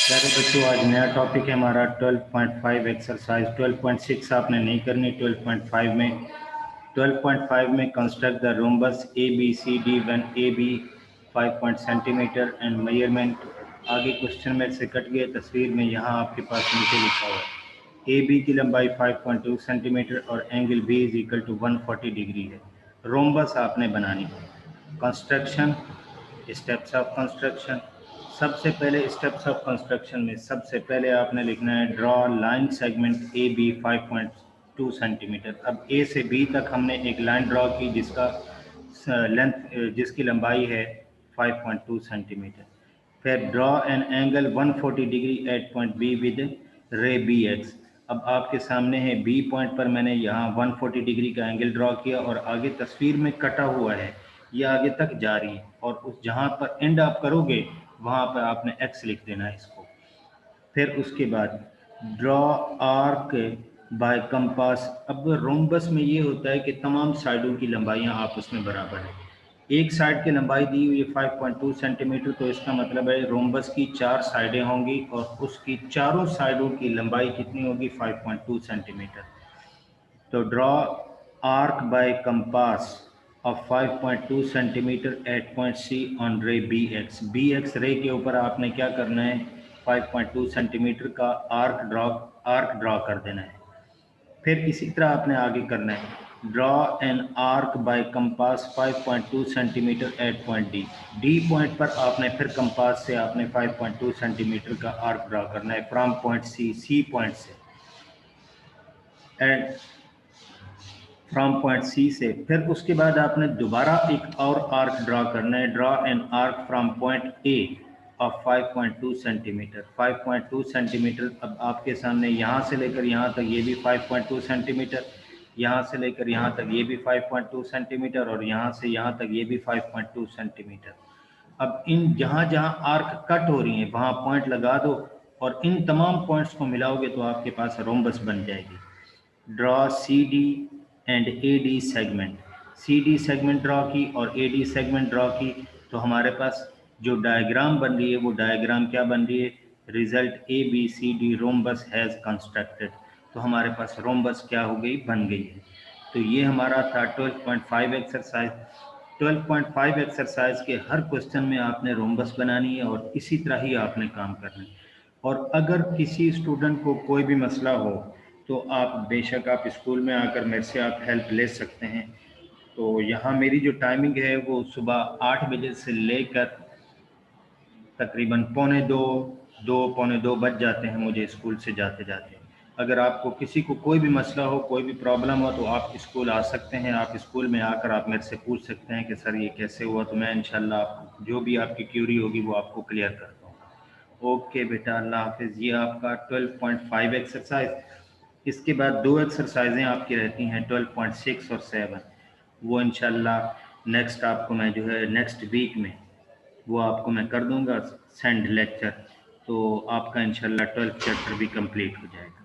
प्यारे बच्चों, आज नया टॉपिक है हमारा 12.5 एक्सरसाइज। 12.6 आपने नहीं करनी। 12.5 में construct the rhombus A B C D one A B 5 centimeter and measurement. आगे क्वेश्चन में से कट गए, तस्वीर में यहाँ आपके पास नीचे लिखा हुआ है ए बी की लंबाई 5.2 सेंटीमीटर और angle B is equal to 140 degree है। रोम्बस आपने बनानी है। Construction, steps of construction. सबसे पहले स्टेप्स ऑफ कंस्ट्रक्शन में सबसे पहले आपने लिखना है draw line segment A B 5.2 centimeter. अब ए से बी तक हमने एक लाइन ड्रॉ की जिसका जिसकी लंबाई है 5.2 सेंटीमीटर। फिर draw an angle 140 degree at point be with रे बी एक्स। अब आपके सामने है बी पॉइंट पर मैंने यहाँ 140 डिग्री का एंगल ड्रॉ किया और आगे तस्वीर में कटा हुआ है, ये आगे तक जा रही है और उस जहाँ पर एंड आप करोगे वहाँ पर आपने एक्स लिख देना है इसको। फिर उसके बाद ड्रॉ आर्क बाय कंपास। अब रोम्बस में ये होता है कि तमाम साइडों की लंबाइयाँ आपस में बराबर है। एक साइड की लंबाई दी हुई है 5.2 सेंटीमीटर, तो इसका मतलब है रोम्बस की 4 साइडें होंगी और उसकी चारों साइडों की लंबाई कितनी होगी 5.2 सेंटीमीटर। तो draw arc by compass of 5.2 centimeter at point C on ray B X. B X ray के ऊपर आपने क्या करना है, 5.2 सेंटीमीटर का आर्क ड्रॉ कर देना है। फिर इसी तरह आपने आगे करना है draw an arc by compass 5.2 centimeter at point D. D point पर आपने फिर कंपास से आपने 5.2 सेंटीमीटर का आर्क ड्रॉ करना है फ्रॉम पॉइंट सी पॉइंट से एंड फ्रॉम पॉइंट सी से। फिर उसके बाद आपने दोबारा एक और आर्क ड्रॉ करना है। Draw an arc from point A of 5.2 centimetre. 5.2 centimeter. अब आपके सामने यहाँ से लेकर यहाँ तक ये भी 5.2 सेंटीमीटर, यहाँ से लेकर यहाँ तक ये भी 5.2 सेंटीमीटर और यहाँ से यहाँ तक ये भी 5.2 सेंटीमीटर। अब इन जहाँ जहाँ आर्क कट हो रही हैं वहाँ पॉइंट लगा दो और इन तमाम पॉइंट्स को मिलाओगे तो आपके पास रोम्बस बन जाएगी। Draw C D and A D segment. C D segment draw की और ए डी सेगमेंट ड्रॉ की, तो हमारे पास जो डायग्राम बन रही है वो डायग्राम क्या बन रही है, result A B C D rhombus has constructed. तो हमारे पास रोम्बस क्या हो गई, बन गई है। तो ये हमारा था 12.5 एक्सरसाइज। 12.5 एक्सरसाइज के हर क्वेश्चन में आपने रोम्बस बनानी है और इसी तरह ही आपने काम करना है। और अगर किसी स्टूडेंट को कोई भी मसला हो तो आप बेशक आप स्कूल में आकर मेरे से आप हेल्प ले सकते हैं। तो यहाँ मेरी जो टाइमिंग है वो सुबह 8 बजे से लेकर तकरीबन पौने दो बज जाते हैं मुझे स्कूल से जाते जाते। अगर आपको किसी को कोई भी मसला हो, कोई भी प्रॉब्लम हो तो आप स्कूल आ सकते हैं। आप स्कूल में आकर आप मेरे से पूछ सकते हैं कि सर ये कैसे हुआ, तो मैं इंशाल्लाह आपको जो भी आपकी क्यूरी होगी वो आपको क्लियर कर दूँगा। ओके बेटा, अल्लाह हाफिज़। ये आपका 12.5 एक्सरसाइज। इसके बाद 2 एक्सरसाइजें आपकी रहती हैं 12.6 और 7। वो इंशाल्लाह नेक्स्ट आपको मैं जो है नेक्स्ट वीक में वो आपको मैं कर दूंगा सेंड लेक्चर, तो आपका इंशाल्लाह 12th चैप्टर भी कंप्लीट हो जाएगा।